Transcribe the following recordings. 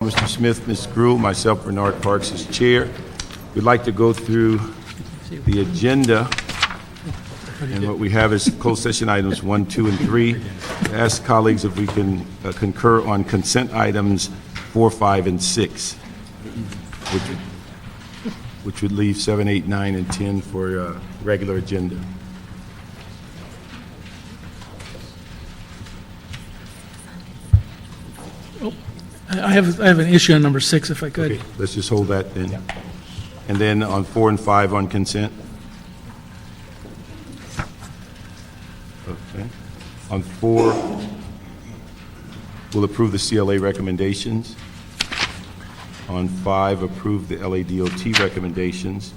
Mr. Smith, Ms. Gruhl, myself, Bernard Parks, as chair. We'd like to go through the agenda, and what we have is closed session items 1, 2, and 3. Ask colleagues if we can concur on consent items 4, 5, and 6, which would leave 7, 8, 9, and 10 for regular agenda. I have an issue on number 6, if I could. Okay, let's just hold that then. And then on 4 and 5 on consent? Okay. On 4, we'll approve the CLA recommendations. On 5, approve the LADOT recommendations.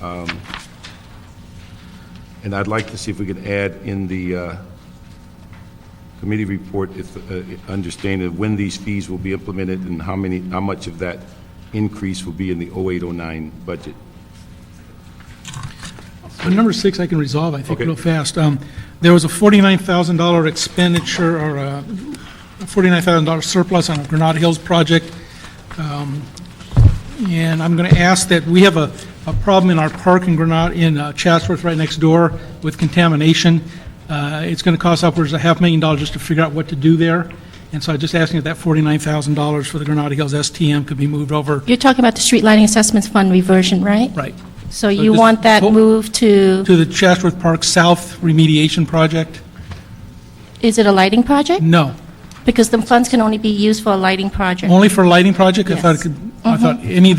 And I'd like to see if we could add in the committee report, if understanding when these fees will be implemented and how much of that increase will be in the 0809 budget. On number 6, I can resolve, I think, Okay. real fast. There was a $49,000 expenditure, or a $49,000 surplus on a Granada Hills project. And I'm going to ask that we have a problem in our park in Granada, in Chatsworth, right next door, with contamination. It's going to cost upwards of $500,000 just to figure out what to do there. And so I'm just asking if that $49,000 for the Granada Hills STM could be moved over. You're talking about the Street Lighting Assessments Fund reversion, right? Right. So you just want that moved to, To the Chatsworth Park South remediation project? is it a lighting project? No. Because the funds can only be used for a lighting project. Only for a lighting project? I thought it Yes. could, I thought any of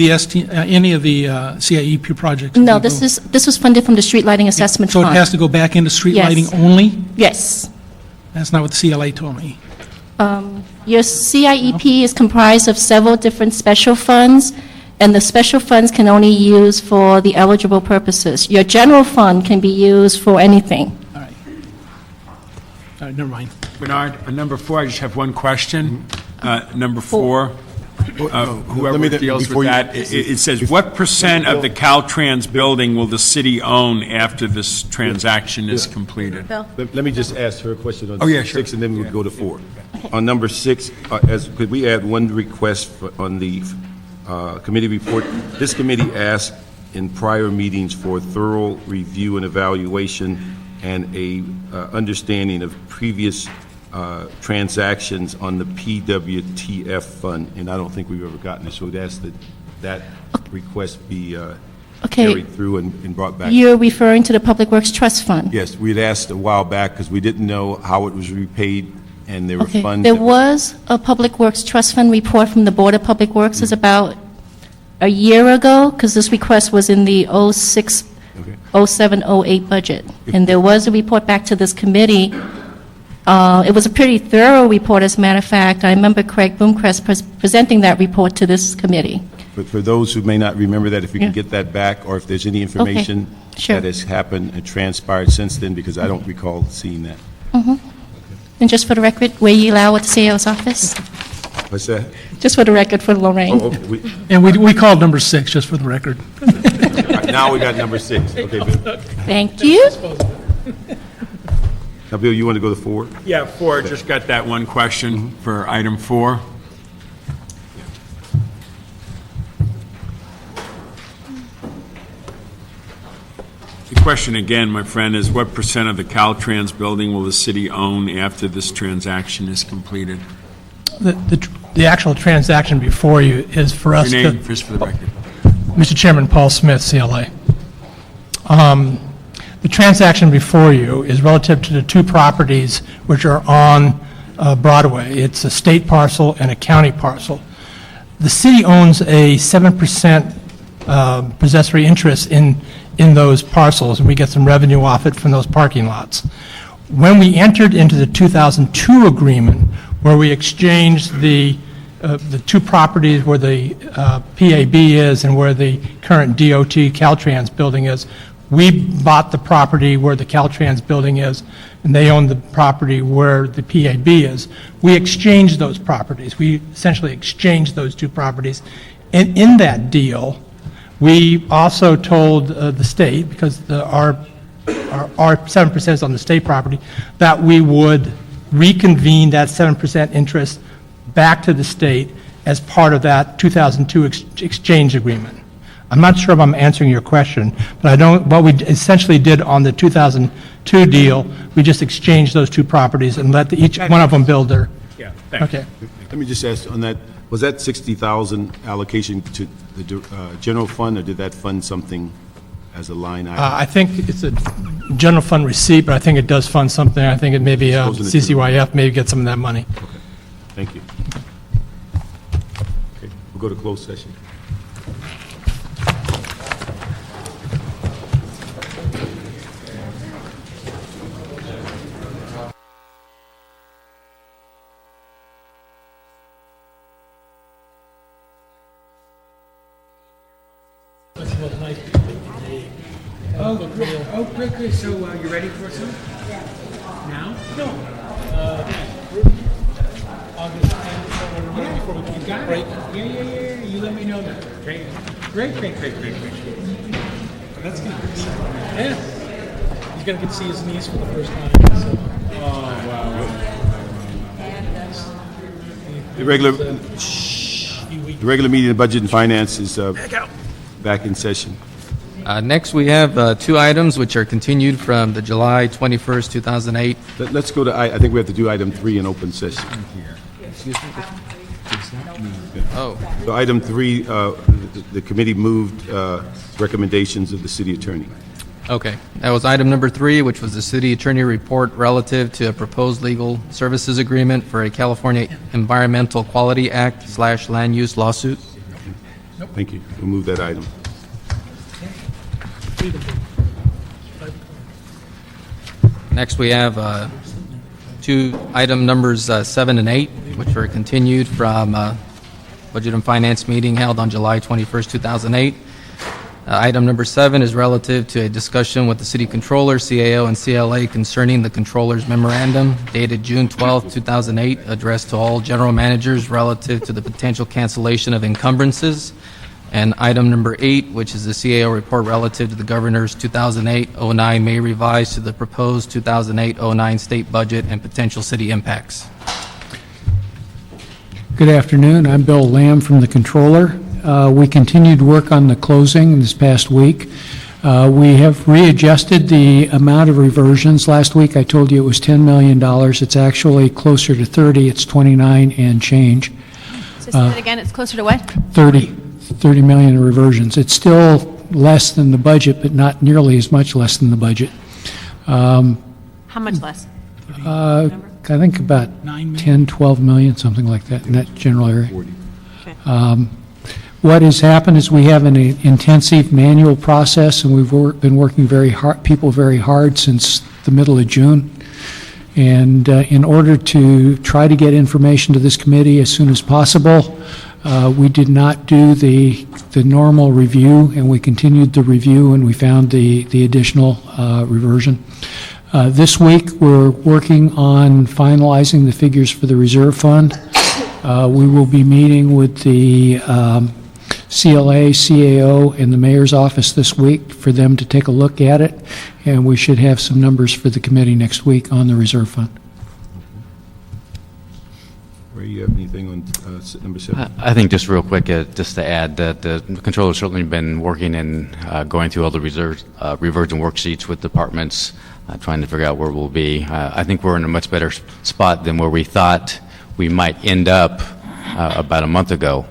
the CIEP projects. No, would go- this was funded from the Street Lighting Assessment So Fund. it has to go back into street Yes. lighting only? Yes. That's not what the CLA told me. Your CIEP is comprised of several different special funds, and the special funds can only use for the eligible purposes. Your general fund can be used for anything. All right. All right, never mind. Bernard, on number 4, I just have one question. Number 4, whoever Let me- deals before with you- that, it says, what percent of the Caltrans building will the city own after this transaction is completed? Let me just ask her a question on Oh, yeah, sure. 6, and then we'll go to 4. On number 6, could we add one request on the committee report? This committee asked in prior meetings for thorough review and evaluation and a understanding of previous transactions on the PWTF fund, and I don't think we've ever gotten it, so we'd ask that request be Okay, carried through and brought back. you're referring to the Public Works Trust Fund? Yes, we'd asked a while back because we didn't know how it was repaid, and there were Okay, funds. there that- was a Public Works Trust Fund report from the Board of Public Works, is about a year ago, because this request was in the '06, Okay. '07, '08 budget. And there was a report back to this committee. It was a pretty thorough report, as a matter of fact. I remember Craig Boomcrest presenting that report to this committee. But for those who may not remember that, if we can Yeah. get that back, or if there's any information sure. that has happened and transpired since then, because I don't recall seeing that. And just for the record, were you allowed at the CAO's office? What's that? Just for the record, for Lorraine. Oh, okay, And we called number 6, just for the record. all right, now we got number 6. Okay, Bill. Thank you. Now, Bill, you want to go to 4? Yeah, 4, just got that one question for item 4. The question again, my friend, is what percent of the Caltrans building will the city own after this transaction is completed? The actual transaction before you is for us Your to... name, just for the record. Mr. Chairman, Paul Smith, CLA. The transaction before you is relative to the two properties which are on Broadway. It's a state parcel and a county parcel. The city owns a 7% possessory interest in those parcels, and we get some revenue off it from those parking lots. When we entered into the 2002 agreement, where we exchanged the two properties where the PAB is and where the current DOT Caltrans building is, we bought the property where the Caltrans building is, and they own the property where the PAB is. We exchanged those properties. We essentially exchanged those two properties. And in that deal, we also told the state, because our 7% is on the state property, that we would reconvene that 7% interest back to the state as part of that 2002 exchange agreement. I'm not sure if I'm answering your question, but what we essentially did on the 2002 deal, we just exchanged those two properties and let each one of them build their, Yeah, thanks. okay. Let me just ask on that, was that 60,000 allocation to the general fund, or did that fund something as a line item? I think it's a general fund receipt, but I think it does fund something. I think it may be Goes in the general- CCYF, maybe get some of that money. Thank you. Okay, we'll go to closed session. Oh, great. So you ready for some? Now? No. August 10th, or before we You got it. Yeah. You let me know that. Okay. Great. That's going to be, yeah. He's going to get to see his niece for the first time. So. The regular, Few weeks. the regular meeting of Budget and Finance is back in session. Next, we have two items which are continued from the July 21st, 2008. Let's go to, I think we have to do item 3 in open session. Oh, So item 3, the committee moved recommendations of the city attorney. okay. That was item number 3, which was the city attorney report relative to a proposed legal services agreement for a California Environmental Quality Act / land use lawsuit. Thank you. We'll move that item. Next, we have two item numbers 7 and 8, which were continued from Budget and Finance meeting held on July 21st, 2008. Item number 7 is relative to a discussion with the City Controller, CAO, and CLA concerning the Controller's memorandum dated June 12, 2008, addressed to all general managers relative to the potential cancellation of encumbrances. And item number 8, which is the CAO report relative to the Governor's 2008-09 May revise to the proposed 2008-09 state budget and potential city impacts. Good afternoon. I'm Bill Lamb from the Controller. We continued work on the closing this past week. We have readjusted the amount of reversions. Last week I told you it was $10 million. It's actually closer to 30. It's 29 and change. So say that again, it's closer to what? 30 million in reversions. It's still less than the budget, but not nearly as much less than the budget. How much less? I think about 9 million. 10, 12 million, something like that, in that general area. 40. What has happened is we have an intensive manual process, and we've been working very hard since the middle of June. And in order to try to get information to this committee as soon as possible, we did not do the normal review, and we continued the review, and we found the additional reversion. This week, we're working on finalizing the figures for the reserve fund. We will be meeting with the CLA, CAO, and the mayor's office this week for them to take a look at it, and we should have some numbers for the committee next week on the reserve fund. Ray, you have anything on number 7? I think just real quick, just to add that the Controller's certainly been working and going through all the reversion worksheets with departments, trying to figure out where we'll be. I think we're in a much better spot than where we thought we might end up about a month ago.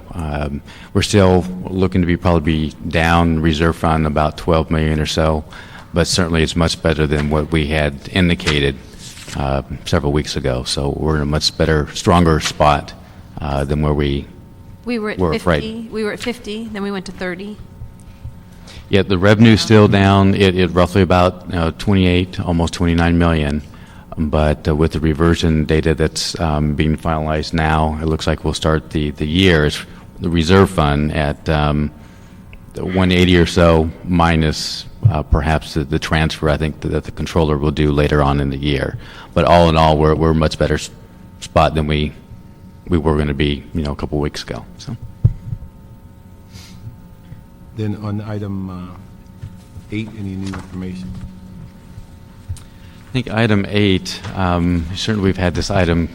We're still looking to probably be down reserve fund about 12 million or so, but certainly it's much better than what we had indicated several weeks ago. So we're in a much better, stronger spot than where we We were at We're 50, afraid. we were at 50, then we went to 30. Yeah, the revenue's still down. It roughly about 28, almost 29 million. But with the reversion data that's being finalized now, it looks like we'll start the year, the reserve fund, at 180 or so, minus perhaps the transfer, I think, that the controller will do later on in the year. But all in all, we're a much better spot than we were going to be, a couple weeks ago. So. Then on item 8, any new information? I think item 8, certainly we've had this item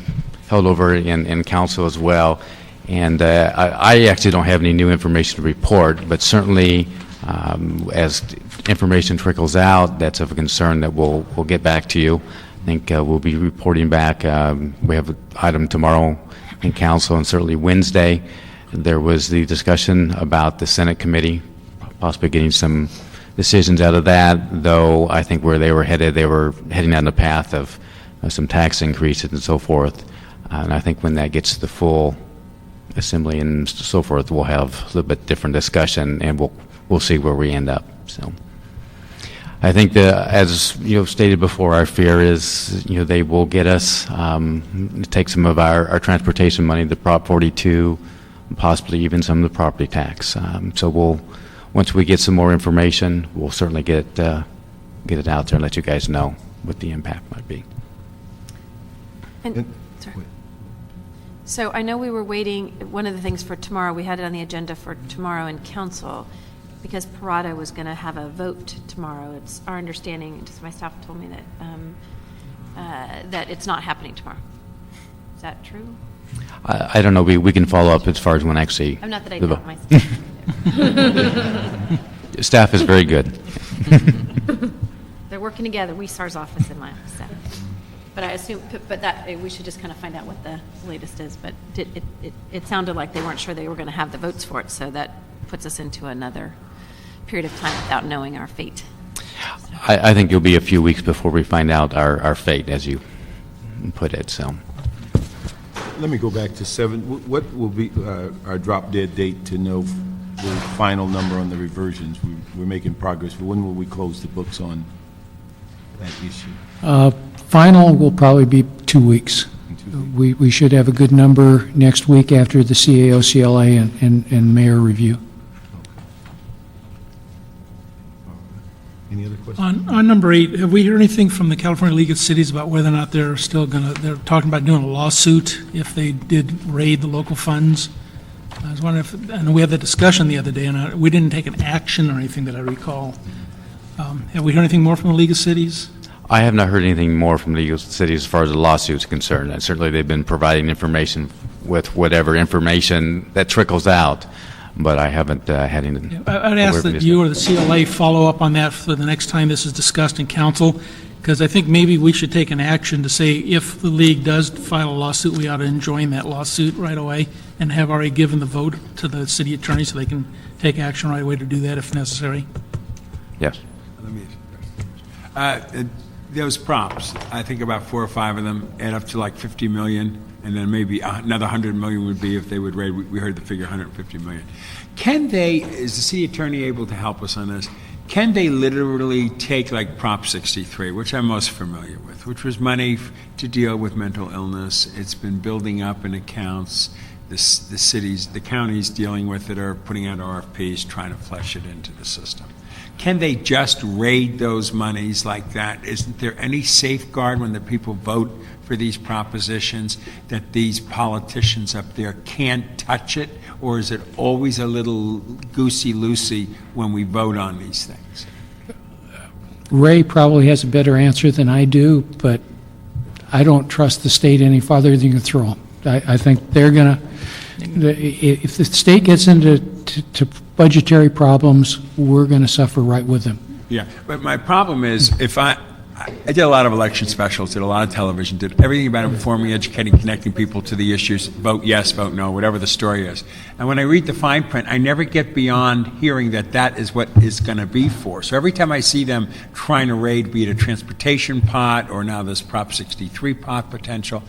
held over in council as well, And I actually don't have any new information to report, but certainly as information trickles out that's of a concern, that we'll get back to you. I think we'll be reporting back. We have an item tomorrow in council, and certainly Wednesday. There was the discussion about the Senate committee, possibly getting some decisions out of that, though I think where they were heading down the path of some tax increases and so forth. And I think when that gets to the full assembly and so forth, we'll have a little bit different discussion, and we'll see where we end up. So I think as stated before, our fear is they will get us, take some of our transportation money, the Prop 42, possibly even some of the property tax. So once we get some more information, we'll certainly get it out there and let you guys know what the impact might be. Sorry. So I know we were waiting, one of the things for tomorrow, we had it on the agenda for tomorrow in council, because Parada was going to have a vote tomorrow. It's our understanding, just my staff told me that it's not happening tomorrow. Is that true? I don't know. We can follow up as far as when actually. I'm not that I doubt my staff. Staff is very good. They're working together, SAR's office and my office staff. But I assume, that we should just kind of find out what the latest is. But it sounded like they weren't sure they were going to have the votes for it, so that puts us into another period of time without knowing our fate. I think it'll be a few weeks before we find out our fate, as you put it. So. Let me go back to 7. What will be our drop dead date to know the final number on the reversions? We're making progress, but when will we close the books on that issue? Final will probably be 2 weeks. We should have a good number next week after the CAO, CLA, and mayor review. Any other questions? On number 8, have we heard anything from the California League of Cities about whether or not they're talking about doing a lawsuit if they did raid the local funds? I was wondering if, I know we had that discussion the other day, and we didn't take an action or anything that I recall. Have we heard anything more from the League of Cities? I have not heard anything more from the League of Cities as far as the lawsuit's concerned. And certainly they've been providing information with whatever information that trickles out, but I haven't had any. I'd ask that you or the CLA follow up on that for the next time this is discussed in council, because I think maybe we should take an action to say if the league does file a lawsuit, we ought to enjoin that lawsuit right away and have already given the vote to the city attorney so they can take action right away to do that if necessary. Yes. Let me ask you a question. Those props, I think about 4 or 5 of them add up to like 50 million, and then maybe another 100 million would be if they would raid. We heard the figure 150 million. Can they, is the city attorney able to help us on this? Can they literally take like Prop 63, which I'm most familiar with, which was money to deal with mental illness? It's been building up in accounts. The cities, the counties dealing with it are putting out RFPs, trying to flesh it into the system. Can they just raid those monies like that? Isn't there any safeguard when the people vote for these propositions that these politicians up there can't touch it? Or is it always a little goosey-loosey when we vote on these things? Ray probably has a better answer than I do, but I don't trust the state any farther than you can throw them. I think they're going to, if the state gets into budgetary problems, we're going to suffer right with them. Yeah, but my problem is if I did a lot of election specials, did a lot of television, did everything about informing, educating, connecting people to the issues, vote yes, vote no, whatever the story is. And when I read the fine print, I never get beyond hearing that is what is going to be for. So every time I see them trying to raid, be it a transportation pot or now this Prop 63 pot potential,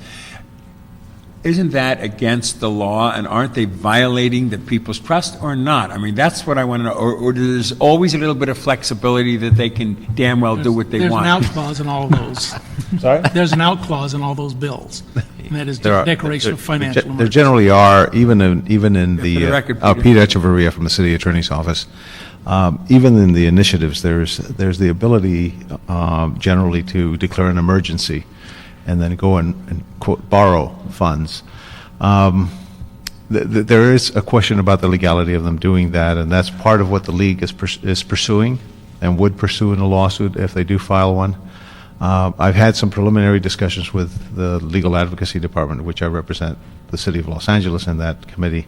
isn't that against the law, and aren't they violating the people's trust or not? I mean, that's what I want to know. Or there's always a little bit of flexibility that they can damn well do what they want. There's an out clause in all of those. Sorry? There's an out clause in all those bills, and that is declaration of financial There emergency. generally are, even in the, the record, Peter Echeverria from the City Attorney's Office, even in the initiatives, there's the ability generally to declare an emergency and then go and quote, borrow funds. There is a question about the legality of them doing that, and that's part of what the league is pursuing and would pursue in a lawsuit if they do file one. I've had some preliminary discussions with the Legal Advocacy Department, which I represent the City of Los Angeles in that committee.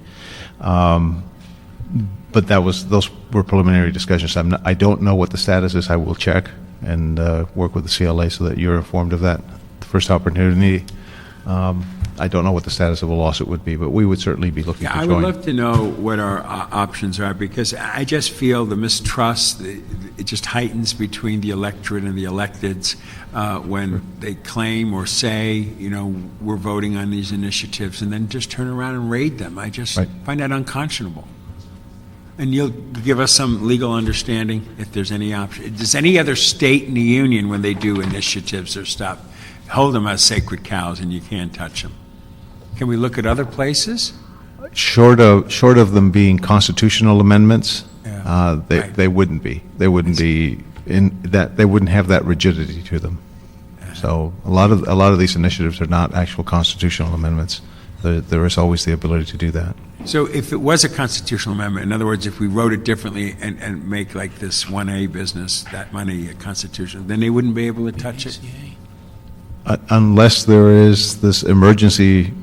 But those were preliminary discussions. I don't know what the status is. I will check and work with the CLA so that you're informed of that. The first opportunity. I don't know what the status of a lawsuit would be, but we would certainly be looking to I join. would love to know what our options are, because I just feel the mistrust, it just heightens between the electorate and the electeds when they claim or say, we're voting on these initiatives, and then just turn around and raid them. I just Right. find that unconscionable. And you'll give us some legal understanding if there's any option. Does any other state in the union, when they do initiatives or stuff, hold them as sacred cows and you can't touch them? Can we look at other places? Short of them being constitutional amendments, Yeah. Right. they wouldn't be. They wouldn't be in that. They wouldn't have that rigidity to them. So a lot of these initiatives are not actual constitutional amendments. There is always the ability to do that. So if it was a constitutional amendment, in other words, if we wrote it differently and make like this 1A business, that money constitutional, then they wouldn't be able to touch it? Unless there is this emergency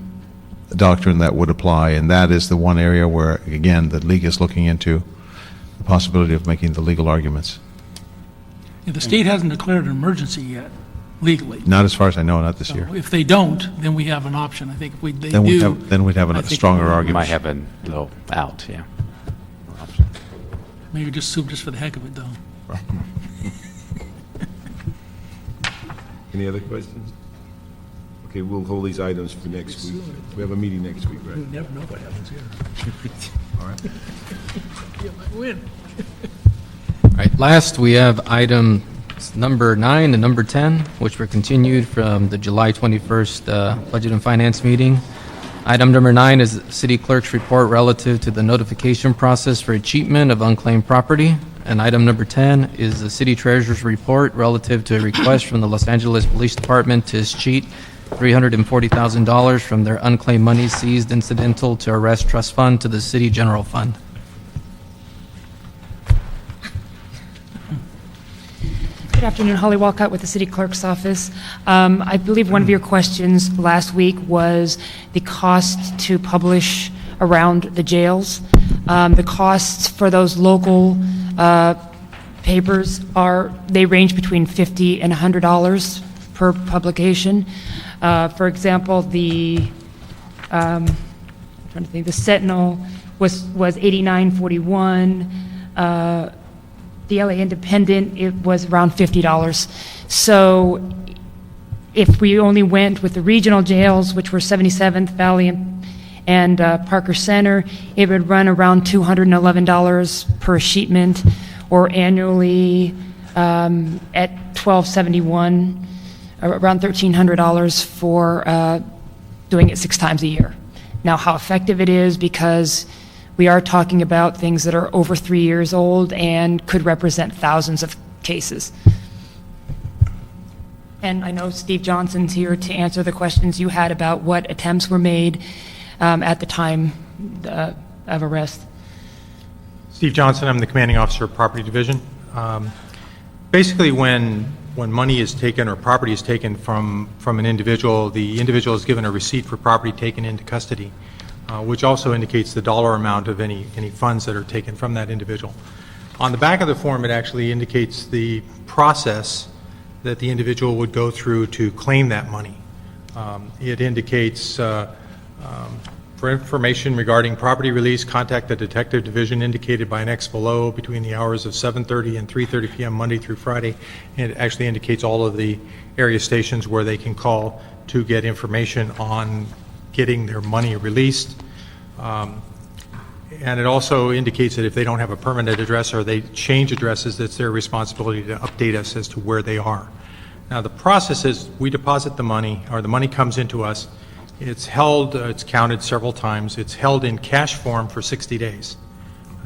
doctrine that would apply, and that is the one area where, again, the league is looking into the possibility of making the legal arguments. Yeah, the state hasn't declared an emergency yet legally. Not as far as I know, not this So year. if they don't, then we have an option. I think if they Then do. we'd have I a think stronger we argument. Might have a little out, yeah. Maybe just sue just for the heck of it, though. Any other questions? Okay, we'll hold these items for next week. We have a meeting next week, right? You never know what happens here. All right. You might win. All right, last, we have item number 9 and number 10, which were continued from the July 21st Budget and Finance meeting. Item number 9 is the city clerk's report relative to the notification process for achievement of unclaimed property. And item number 10 is the city treasurer's report relative to a request from the Los Angeles Police Department to escheat $340,000 from their unclaimed money seized incidental to arrest trust fund to the city general fund. Good afternoon, Holly Walcott with the City Clerk's Office. I believe one of your questions last week was the cost to publish around the jails. The costs for those local papers they range between $50 and $100 per publication. For example, the Sentinel was $89.41. The LA Independent, it was around $50. So if we only went with the regional jails, which were 77th Valley and Parker Center, it would run around $211 per sheetment, or annually at $1,271, around $1,300 for doing it 6 times a year. Now, how effective it is, because we are talking about things that are over 3 years old and could represent thousands of cases. And I know Steve Johnson's here to answer the questions you had about what attempts were made at the time of arrest. Steve Johnson, I'm the commanding officer of Property Division. Basically, when money is taken or property is taken from an individual, the individual is given a receipt for property taken into custody, which also indicates the dollar amount of any funds that are taken from that individual. On the back of the form, it actually indicates the process that the individual would go through to claim that money. It indicates for information regarding property release, contact the Detective Division indicated by an X below between the hours of 7:30 and 3:30 p.m. Monday through Friday. And it actually indicates all of the area stations where they can call to get information on getting their money released. And it also indicates that if they don't have a permanent address or they change addresses, it's their responsibility to update us as to where they are. Now, the process is we deposit the money, or the money comes into us. It's held, it's counted several times. It's held in cash form for 60 days.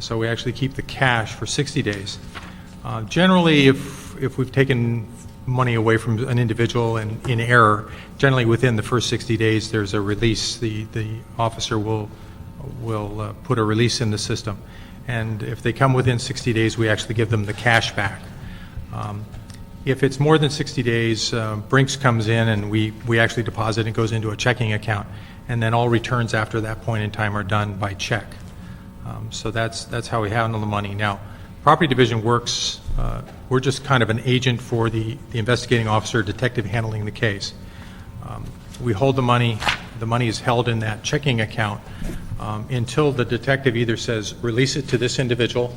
So we actually keep the cash for 60 days. Generally, if we've taken money away from an individual and in error, generally within the first 60 days, there's a release. The officer will put a release in the system. And if they come within 60 days, we actually give them the cash back. If it's more than 60 days, Brinks comes in and we actually deposit and it goes into a checking account. And then all returns after that point in time are done by check. So that's how we handle the money. Now, property division works, we're just kind of an agent for the investigating officer, detective handling the case. We hold the money is held in that checking account until the detective either says, release it to this individual,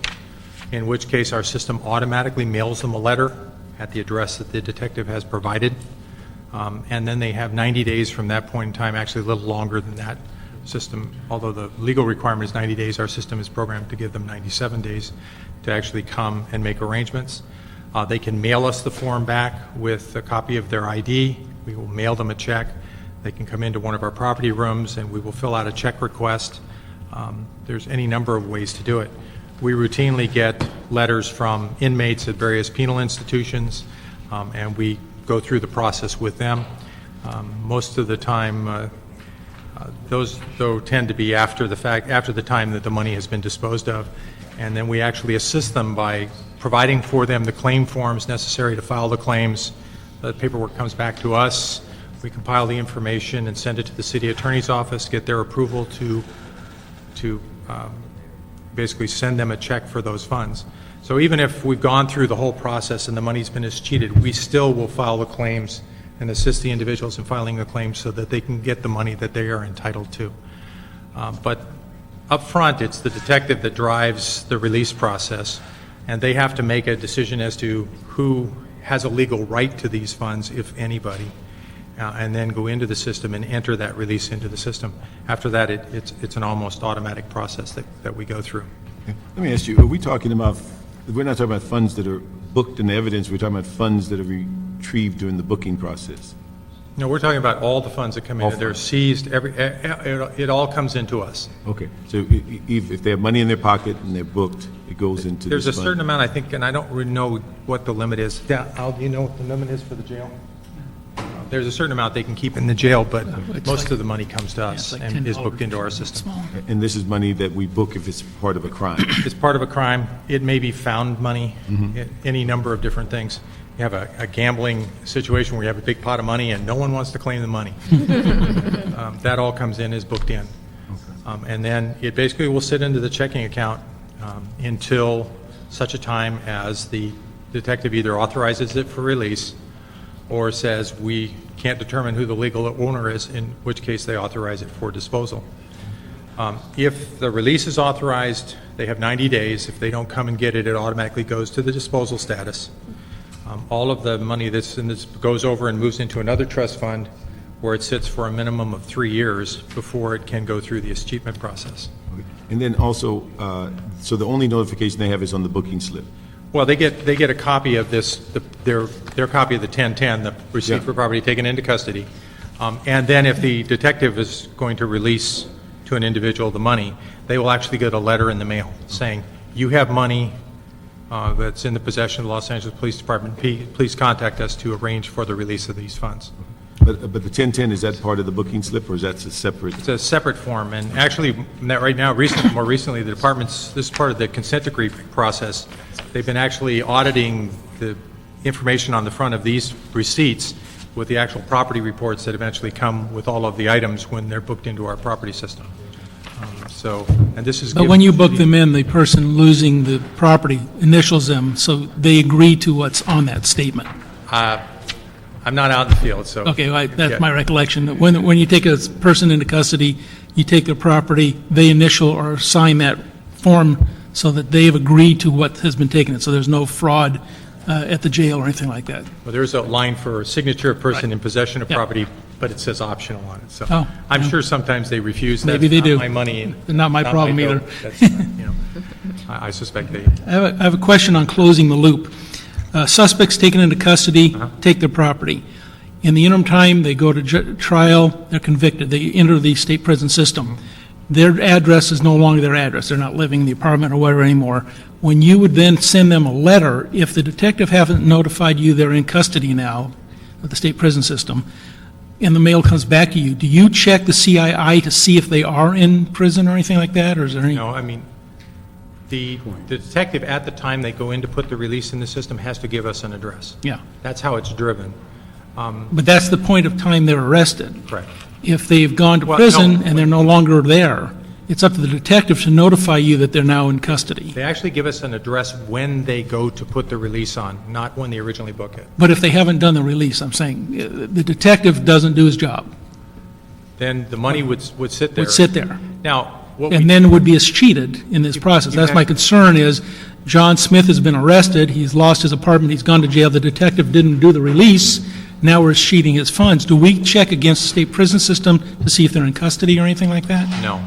in which case our system automatically mails them a letter at the address that the detective has provided. And then they have 90 days from that point in time, actually a little longer than that system. Although the legal requirement is 90 days, our system is programmed to give them 97 days to actually come and make arrangements. They can mail us the form back with a copy of their ID. We will mail them a check. They can come into one of our property rooms and we will fill out a check request. There's any number of ways to do it. We routinely get letters from inmates at various penal institutions, and we go through the process with them. Most of the time, those though tend to be after the time that the money has been disposed of, and then we actually assist them by providing for them the claim forms necessary to file the claims. The paperwork comes back to us. We compile the information and send it to the city attorney's office, get their approval to basically send them a check for those funds. So even if we've gone through the whole process and the money's been escheated, we still will file the claims and assist the individuals in filing the claims so that they can get the money that they are entitled to. But up front, it's the detective that drives the release process, and they have to make a decision as to who has a legal right to these funds, if anybody, and then go into the system and enter that release into the system. After that, it's an almost automatic process that we go through. Let me ask you, are we talking about, we're not talking about funds that are booked in the evidence, we're talking about funds that are retrieved during the booking process? No, we're talking about all the funds that come in. They're seized, it all comes into us. Okay, so if they have money in their pocket and they're booked, it goes into There's a this fund? certain amount, I think, and I don't really know what the limit is. Yeah, Al, do you know what the limit is for the jail? There's a certain amount they can keep in the jail, but most of the money comes to us and is booked into our system. And this is money that we book if it's part of a crime? It's part of a crime. It may be found money, any number of different things. You have a gambling situation where you have a big pot of money and no one wants to claim the money. That all comes in, is booked in. And then it basically will sit into the checking account until such a time as the detective either authorizes it for release or says we can't determine who the legal owner is, in which case they authorize it for disposal. If the release is authorized, they have 90 days. If they don't come and get it, it automatically goes to the disposal status. All of the money that's in this goes over and moves into another trust fund where it sits for a minimum of 3 years before it can go through the escheatment process. Okay. And then also, so the only notification they have is on the booking slip? Well, they get a copy of this, their copy of the 1010, the receipt for property taken into custody. And then if the detective is going to release to an individual the money, they will actually get a letter in the mail saying, you have money that's in the possession of the Los Angeles Police Department. Please contact us to arrange for the release of these funds. But the 1010, is that part of the booking slip, or is that a separate? It's a separate form, and actually, right now, more recently, the department's, this is part of the consent decree process. They've been actually auditing the information on the front of these receipts with the actual property reports that eventually come with all of the items when they're booked into our property system. And this is. But when you book them in, the person losing the property initials them, so they agree to what's on that statement. I'm not out in the field, so. Okay, that's my recollection. When you take a person into custody, you take their property, they initial or sign that form so that they've agreed to what has been taken, so there's no fraud at the jail or anything like that. Well, there's a line for signature of person in possession of property, but it says optional on it, so. I'm sure sometimes they refuse. Maybe they do. That's not my money. Not my problem either. That's, I suspect they. I have a question on closing the loop. Suspects taken into custody take their property. In the interim time, they go to trial, they're convicted, they enter the state prison system. Their address is no longer their address. They're not living in the apartment or whatever anymore. When you would then send them a letter, if the detective hasn't notified you they're in custody now with the state prison system, and the mail comes back to you, do you check the CII to see if they are in prison or anything like that, or is there any? No, I mean, The detective, at the time they go in to put the release in the system, has to give us an address. Yeah. That's how it's driven. But that's the point of time they're arrested. Correct. If they've gone to Well, prison no. and they're no longer there, it's up to the detective to notify you that they're now in custody. They actually give us an address when they go to put the release on, not when they originally book it. But if they haven't done the release, I'm saying, the detective doesn't do his job. Then the money would sit there. Would sit there. Now, what we And then would be cheated in this process. That's my concern is, John Smith has been arrested, he's lost his apartment, he's gone to jail, the detective didn't do the release, now we're cheating his funds. Do we check against the state prison system to see if they're in custody or anything like that? No.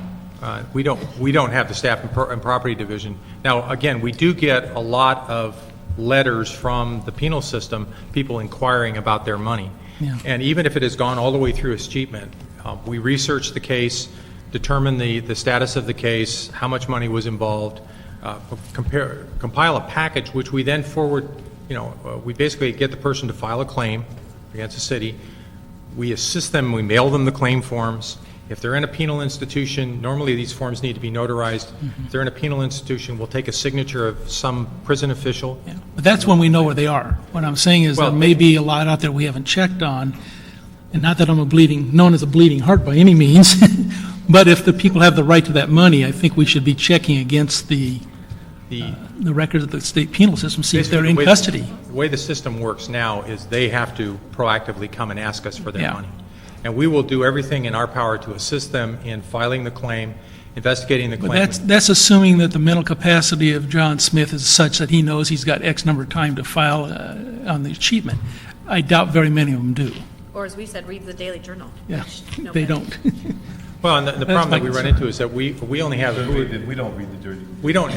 We don't have the staff and property division. Now, again, we do get a lot of letters from the penal system, people inquiring about their money. Yeah. And even if it has gone all the way through escheatment, we research the case, determine the status of the case, how much money was involved, compile a package, which we then forward, we basically get the person to file a claim against the city. We assist them, we mail them the claim forms. If they're in a penal institution, normally these forms need to be notarized. If they're in a penal institution, we'll take a signature of some prison official. Yeah. But that's when we know where they are. What I'm saying is Well, there may be a lot out there we haven't checked on, and not that I'm known as a bleeding heart by any means, but if the people have the right to that money, I think we should be checking against the records of the state penal system, see if they're in Basically, custody. The way the system works now is they have to proactively come and ask us for their Yeah. money. And we will do everything in our power to assist them in filing the claim, investigating the But claim. that's assuming that the mental capacity of John Smith is such that he knows he's got X number of time to file on the achievement. I doubt very many of them do. Or as we said, read the Daily Journal. Yeah, which they nobody- don't. Well, and the That's problem my that we run concern. into is that we only have, We don't read the dirty. we don't.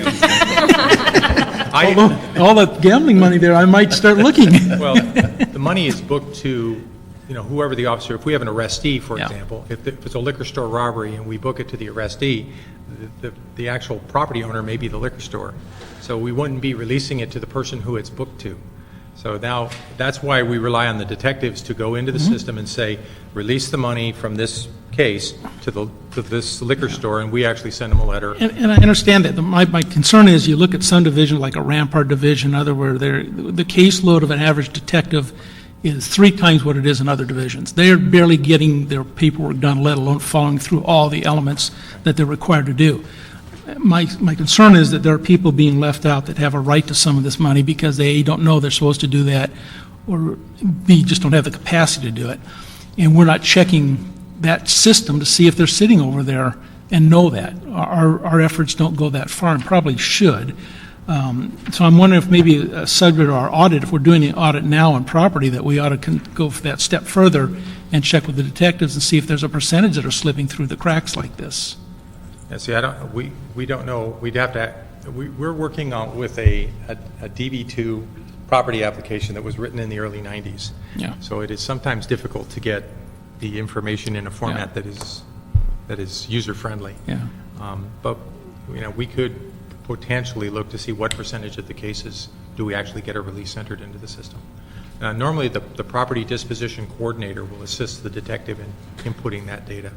Although, all that gambling money there, I might start looking. Well, the money is booked to, whoever the officer, if we have an arrestee, for Yeah. example, if it's a liquor store robbery and we book it to the arrestee, the actual property owner may be the liquor store. So we wouldn't be releasing it to the person who it's booked to. So now, that's why we rely on the detectives to go into the system and say, release the money from this case to this liquor store, and we actually send them a letter. And I understand that. My concern is you look at some division, like a Rampart division, other where the caseload of an average detective is 3 times what it is in other divisions. They're barely getting their paperwork done, let alone following through all the elements that they're required to do. My concern is that there are people being left out that have a right to some of this money because they A, don't know they're supposed to do that, or B, just don't have the capacity to do it. And we're not checking that system to see if they're sitting over there and know that. Our efforts don't go that far and probably should. So I'm wondering if maybe a subject of our audit, if we're doing the audit now on property, that we ought to go for that step further and check with the detectives and see if there's a percentage that are slipping through the cracks like this. Yeah, see, we don't know, we're working on with a DB2 property application that was written in the early 90s. Yeah. So it is sometimes difficult to get the information in a format that is user-friendly. Yeah. But, we could potentially look to see what percentage of the cases do we actually get a release entered into the system. Normally, the property disposition coordinator will assist the detective in inputting that data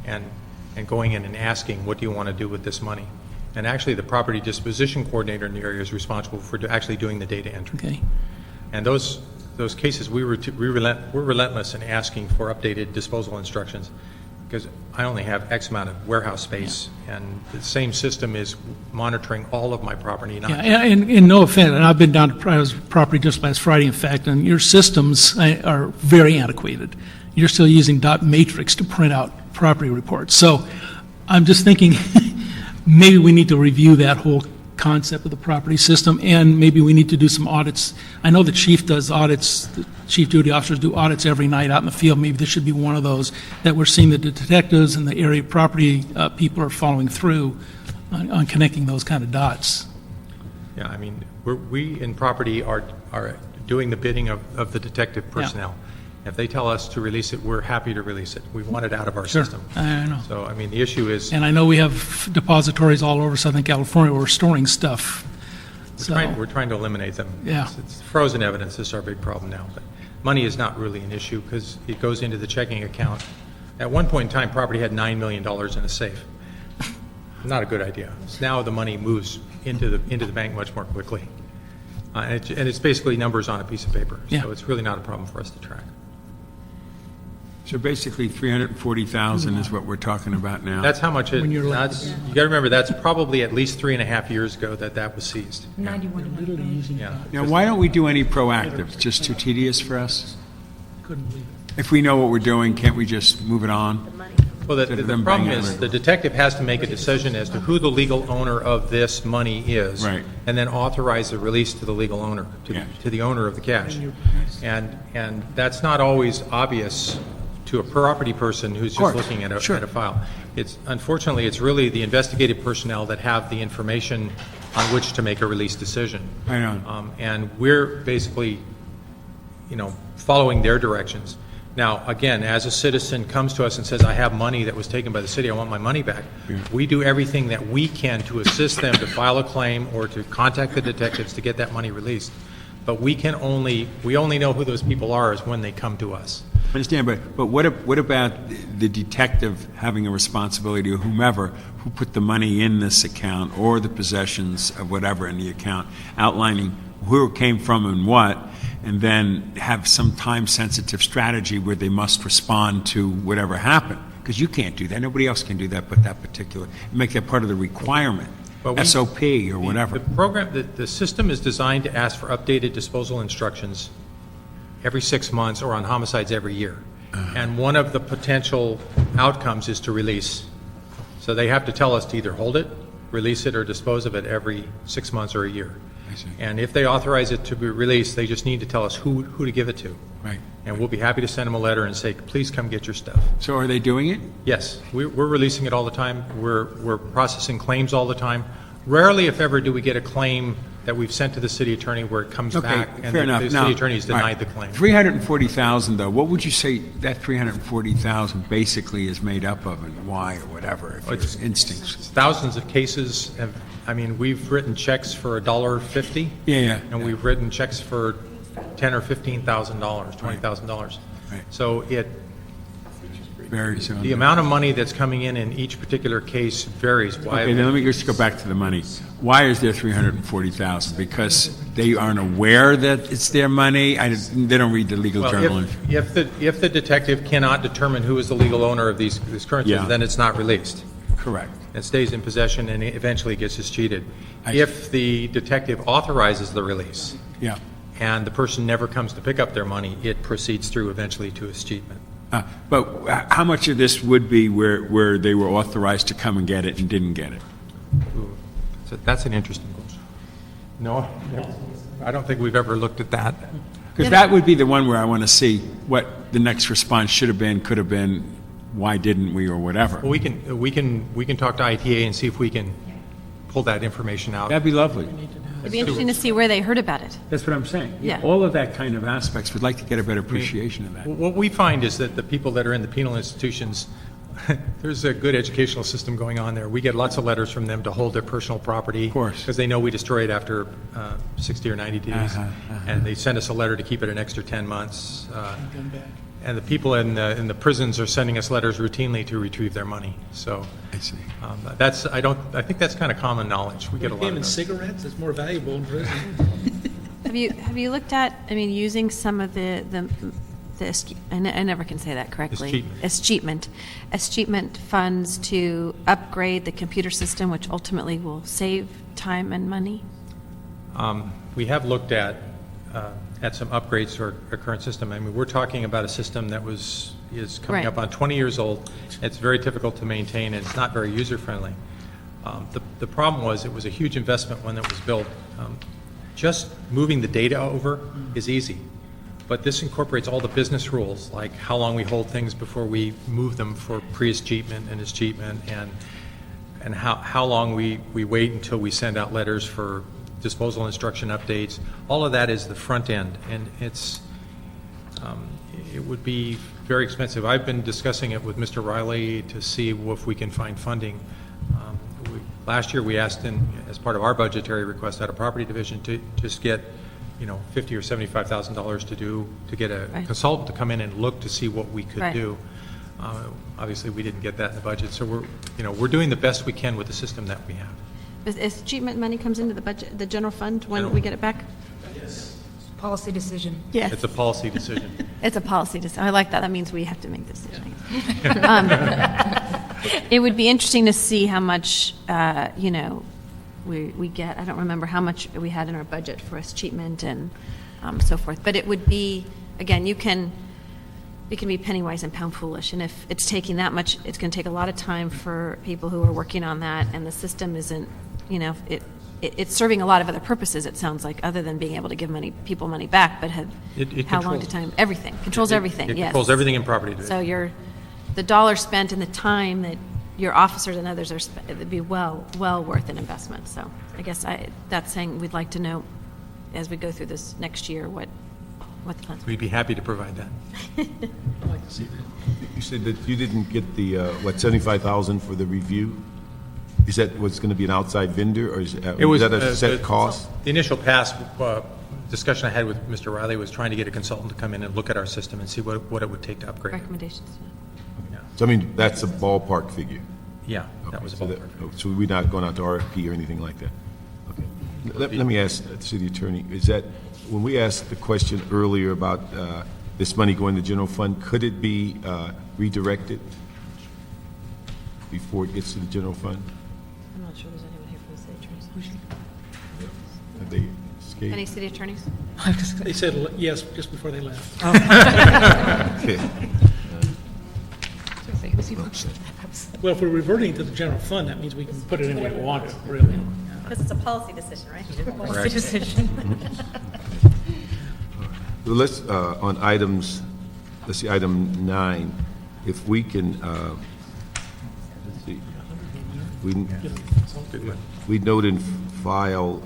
and going in and asking, what do you want to do with this money? And actually, the property disposition coordinator in the area is responsible for actually doing the data entry. Okay. And those cases, we're relentless in asking for updated disposal instructions, because I only have X amount of warehouse space, and the same system is monitoring all of my property. Not Yeah, and no offense, and I've been down to private property just last Friday, in fact, and your systems are very antiquated. You're still using dot matrix to print out property reports. So I'm just thinking, maybe we need to review that whole concept of the property system, and maybe we need to do some audits. I know the chief does audits, the chief duty officers do audits every night out in the field. Maybe this should be one of those, that we're seeing that the detectives and the area property people are following through on connecting those kind of dots. Yeah, I mean, we in property are doing the bidding of the detective personnel. If they tell us to release it, we're happy to release it. We want it out of our Sure, system. I know. So, I mean, the issue is, And I know we have depositories all over Southern California where we're storing stuff. So, we're trying to eliminate them. Yeah. It's frozen evidence is our big problem now. But money is not really an issue because it goes into the checking account. At one point in time, property had $9 million in a safe. Not a good idea. Now the money moves into the bank much more quickly. And it's basically numbers on a piece of paper. Yeah. So it's really not a problem for us to track. So basically, 340,000 is what we're talking about now. That's how much When you're like- you got to remember, that's probably at least 3.5 years ago that was seized. 91. Literally using, Yeah. Now, why don't we do any proactive? It's just too tedious for us? couldn't believe it. If we know what we're doing, can't we just move it on? Well, Instead the of them problem banging is, it. the detective has to make a decision as to who the legal owner of this money is. Right. And then authorize the release to the legal owner, Yeah. to the owner of the cash. And that's not always obvious to a property person who's just course. looking at Sure. a file. Unfortunately, it's really the investigative personnel that have the information on which to make a release decision. I know. And we're basically, following their directions. Now, again, as a citizen comes to us and says, I have money that was taken by the city, I want my money back, we do everything that we can to assist them to file a claim or to contact the detectives to get that money released. But we only know who those people are is when they come to us. I understand, but what about the detective having a responsibility, or whomever, who put the money in this account, or the possessions of whatever in the account, outlining where it came from and what, and then have some time-sensitive strategy where they must respond to whatever happened? Because you can't do that. Nobody else can do that but that particular. Make that part of the requirement, But SOP or whatever. The program, the system is designed to ask for updated disposal instructions every 6 months or on homicides every year. And one of the potential outcomes is to release. So they have to tell us to either hold it, release it, or dispose of it every 6 months or a year. I see. And if they authorize it to be released, they just need to tell us who to give it to. Right. And we'll be happy to send them a letter and say, please come get your stuff. So are they doing it? Yes, we're releasing it all the time. We're processing claims all the time. Rarely, if ever, do we get a claim that we've sent to the city attorney where it comes back and fair enough. the Now, city attorney's all denied right. the claim. 340,000, though, what would you say that 340,000 basically is made up of, and why, or whatever, if It's- your instincts? Thousands of cases have, we've written checks for $1.50. Yeah. And we've written checks for $10,000 or $15,000, $20,000. Right. So Very soon. the amount of money that's coming in each particular case varies. Okay, then let me just go back to the money. Why is there 340,000? Because they aren't aware that it's their money? They don't read the legal Well, journal. if the detective cannot determine who is the legal owner of these currencies, Yeah. then it's not released. Correct. It stays in possession and eventually gets cheated. I If the detective authorizes the release Yeah. and the person never comes to pick up their money, it proceeds through eventually to escheatment. But how much of this would be where they were authorized to come and get it and didn't get it? So that's an interesting question. No, I don't think we've ever looked at that. Because that would be the one where I want to see what the next response should have been, could have been, why didn't we, or whatever. Well, we can talk to ITA and see if we can pull that information out. That'd be lovely. It'd be interesting to see where they heard about it. That's what I'm saying. Yeah. All of that kind of aspects, we'd like to get a better appreciation of that. What we find is that the people that are in the penal institutions, there's a good educational system going on there. We get lots of letters from them to hold their personal property. Of course. Because they know we destroy it after 60 or 90 days. And they send us a letter to keep it an extra 10 months. And the people in the prisons are sending us letters routinely to retrieve their money. So I see. I think that's kind of common knowledge. We get a lot of those. cigarettes, it's more valuable in prison. Have you looked at, using some of the I never can say that correctly. Escheatment funds to upgrade the computer system, which ultimately will save time and money? We have looked at some upgrades to our current system. We're talking about a system that is coming Right. up on 20 years old. It's very difficult to maintain, and it's not very user-friendly. The problem was, it was a huge investment when it was built. Just moving the data over is easy, but this incorporates all the business rules, like how long we hold things before we move them for pre-escheatment and escheatment, and how long we wait until we send out letters for disposal instruction updates. All of that is the front end, and it would be very expensive. I've been discussing it with Mr. Riley to see if we can find funding. Last year, we asked, as part of our budgetary request out of property division, to just get $50,000 or $75,000 to get a Right. consultant to come in and look to see what we could Right. do. Obviously, we didn't get that in the budget, so we're doing the best we can with the system that we have. Is achievement money comes into the budget, the general fund, when we get it back? Policy decision. Yes. It's a policy decision. It's a policy decision. I like that. That means we have to make the decision. It would be interesting to see how much, we get. I don't remember how much we had in our budget for achievement and so forth. But it would be, again, it can be penny wise and pound foolish. And if it's taking that much, it's going to take a lot of time for people who are working on that, and the system isn't, it's serving a lot of other purposes, it sounds like, other than being able to give people money back, but how long to time, everything, controls everything, It yes. controls everything in property division. So the dollar spent and the time that your officers and others are spent, it would be well worth an investment. So I guess that's saying we'd like to know, as we go through this next year, what the plans. We'd be happy to provide that. You said that you didn't get the, $75,000 for the review? Is that what's going to be an outside vendor, or is that a set cost? The initial pass discussion I had with Mr. Riley was trying to get a consultant to come in and look at our system and see what it would take to upgrade it. Recommendations. So, I mean, that's a ballpark figure? Yeah, that was a ballpark. So we're not going out to RFP or anything like that? Okay. Let me ask the city attorney, is that, when we asked the question earlier about this money going to general fund, could it be redirected before it gets to the general fund? I'm not sure there's anyone here from the city attorneys. Have they escaped? Any city attorneys? They said yes just before they left. Okay. Well, if we're reverting to the general fund, that means we can put it in where we want to, really. Because it's a policy decision, right? Policy decision. So let's, on items, let's see, item 9, if we can, let's see, we note and file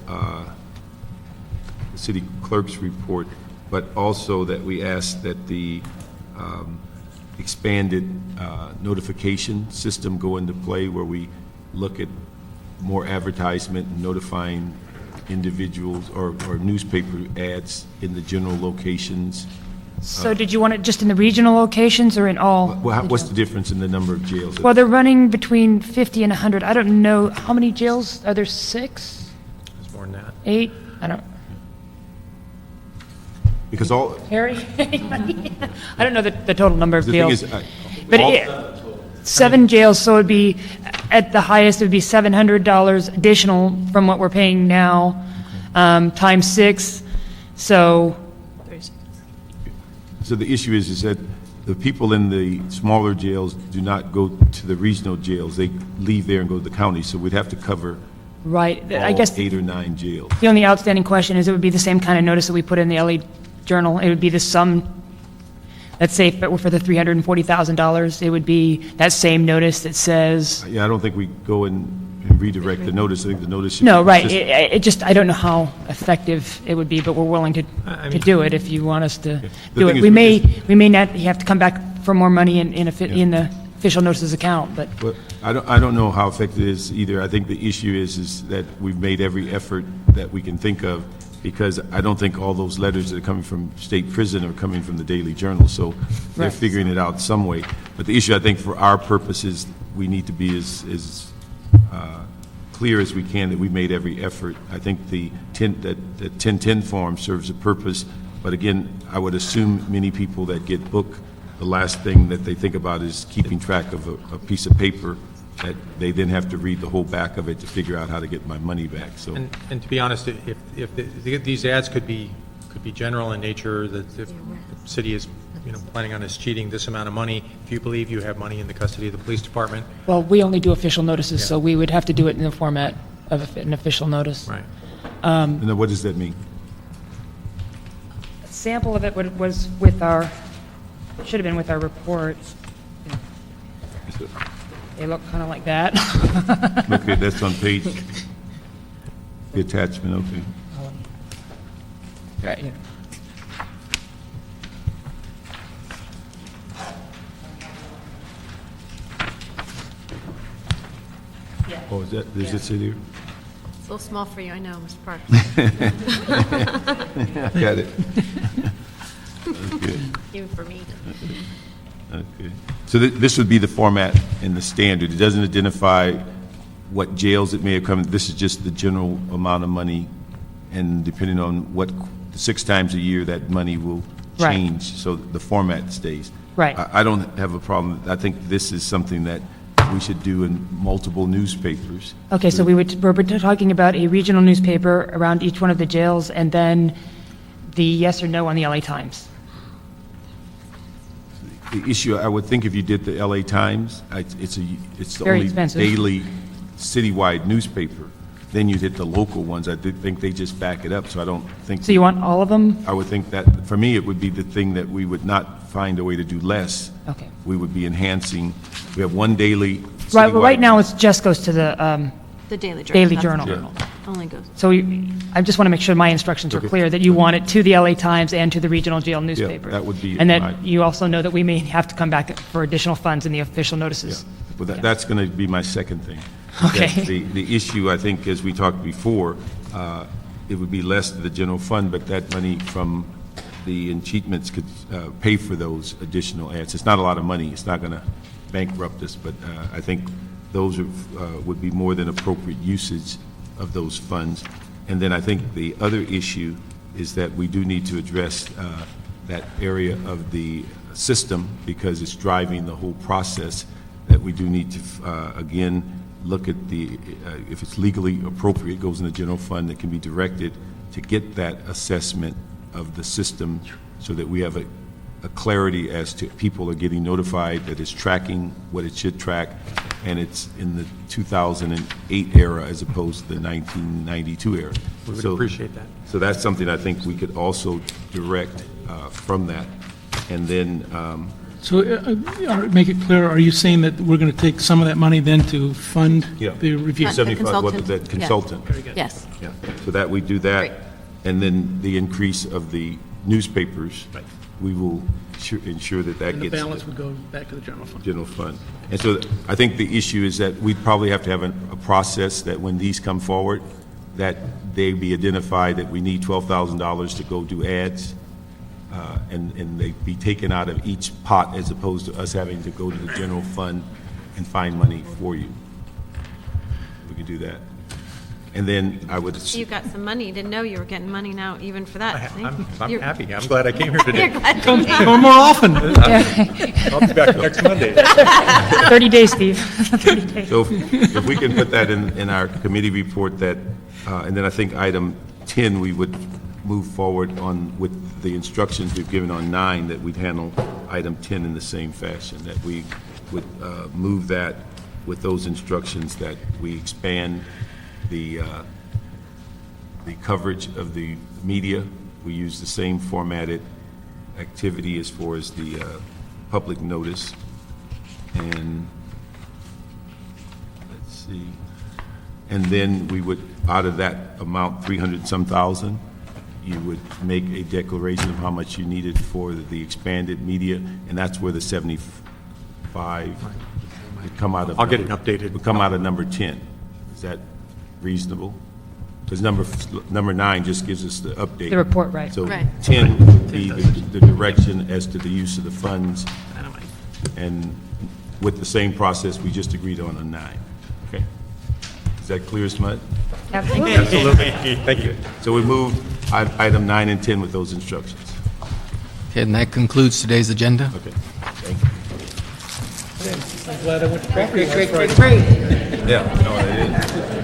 the city clerk's report, but also that we ask that the expanded notification system go into play, where we look at more advertisement, notifying individuals or newspaper ads in the general locations. So did you want it just in the regional locations or in all? Well, what's the difference in the number of jails? Well, they're running between 50 and 100. I don't know, how many jails? Are there 6? It's more than that. 8? I don't, Because all, Harry? I don't know the total number of the thing jails. is, But all- 7 jails, so it'd be, at the highest, it would be $700 additional from what we're paying now, times 6. So, so the issue is that the people in the smaller jails do not go to the regional jails. They leave there and go to the county, so we'd have to cover right, I all guess 8 or 9 jails. the only outstanding question is it would be the same kind of notice that we put in the LA Journal. It would be the sum, let's say if it were for the $340,000, it would be that same notice that says, Yeah, I don't think we go and redirect the notice. I think the notice should be no, right, consistent. it just, I don't know how effective it would be, but we're willing to do it if you want us to The do thing it. is, We may not have to come back for more money in the official notices account, but But I don't know how effective it is either. I think the issue is that we've made every effort that we can think of, because I don't think all those letters that are coming from state prison are coming from the Daily Journal, so they're Right. figuring it out some way. But the issue, I think, for our purposes, we need to be as clear as we can that we made every effort. I think the 1010 form serves a purpose, but again, I would assume many people that get booked, the last thing that they think about is keeping track of a piece of paper that they then have to read the whole back of it to figure out how to get my money back, so. And to be honest, if these ads could be general in nature, that if the city is, planning on us cheating this amount of money, if you believe you have money in the custody of the police department, well, we only do official notices, so we would have to do it in the format of an official notice. right? And then what does that mean? A sample of it was with our, should have been with our report. They look kind of like that. Okay, that's on page, the attachment, okay. Right here. Oh, does it sit here? It's a little small for you, I know, Mr. Parks. Got it. Okay, Even for me. okay. So this would be the format in the standard. It doesn't identify what jails it may have come, this is just the general amount of money, and depending on what, 6 times a year, that money will Right. change, so the format stays. Right. I don't have a problem. I think this is something that we should do in multiple newspapers. Okay, so we're talking about a regional newspaper around each one of the jails, and then the yes or no on the LA Times. The issue, I would think if you did the LA Times, it's the Very only expensive. daily citywide newspaper. Then you'd hit the local ones. I did think they just back it up, so I don't think. So you want all of them? I would think that, for me, it would be the thing that we would not find a way to do less. Okay. We would be enhancing, we have one daily Right, but right citywide- now, it just goes to the, The Daily Journal. Daily that's Journal. the Only goes. so I just want to make sure my instructions are Okay. clear, that you want it to the LA Times and to the regional jail newspaper. that would be And my- that you also know that we may have to come back for additional funds in the official Yeah, notices. but that's going to be my second thing. Okay. That The issue, I think, as we talked before, it would be less to the general fund, but that money from the enchantments could pay for those additional ads. It's not a lot of money. It's not going to bankrupt us, but I think those would be more than appropriate usage of those funds. And then I think the other issue is that we do need to address that area of the system, because it's driving the whole process, that we do need to, again, look at the, if it's legally appropriate, goes in the general fund, that can be directed to get that assessment of the system, so that we have a clarity as to people are getting notified that it's tracking what it should track, and it's in the 2008 era as opposed to the 1992 era. We would So- appreciate that. So that's something I think we could also direct from that. And then, So, make it clear, are you saying that we're going to take some of that money then to fund yeah. the review? 75, what was consultant. that, Yeah. consultant? Yes. Yeah, so that we do that. Great. And then the increase of the newspapers, we will ensure that that And the gets balance would go back to the general fund. general fund. And so I think the issue is that we'd probably have to have a process that when these come forward, that they be identified that we need $12,000 to go do ads, and they be taken out of each pot, as opposed to us having to go to the general fund and find money for you. We could do that. And then I would. You got some money. You didn't know you were getting money now, even for that. See? I'm You're- happy. I'm glad I came here today. You're glad to Come be- more often. I'll be back next Monday. 30 days, Steve. 30 days. So if we can put that in our committee report, that, and then I think item 10, we would move forward on with the instructions we've given on 9, that we'd handle item 10 in the same fashion, that we would move that with those instructions, that we expand the coverage of the media. We use the same formatted activity as far as the public notice. And let's see, and then we would, out of that amount, 300-some thousand, you would make a declaration of how much you needed for the expanded media, and that's where the 75 would come out of. I'll get it updated. Would come out of number 10. Is that reasonable? Because number 9 just gives us the update. The report, right. So Right. 10 would be the direction as to the use of the funds, and with the same process we just agreed on 9. Okay? Is that clear as mud? Absolutely. Absolutely. Thank you. So we moved item 9 and 10 with those instructions. Okay, and that concludes today's agenda. Okay, thank you. I'm glad I went to property last Friday. Yeah, no, it is.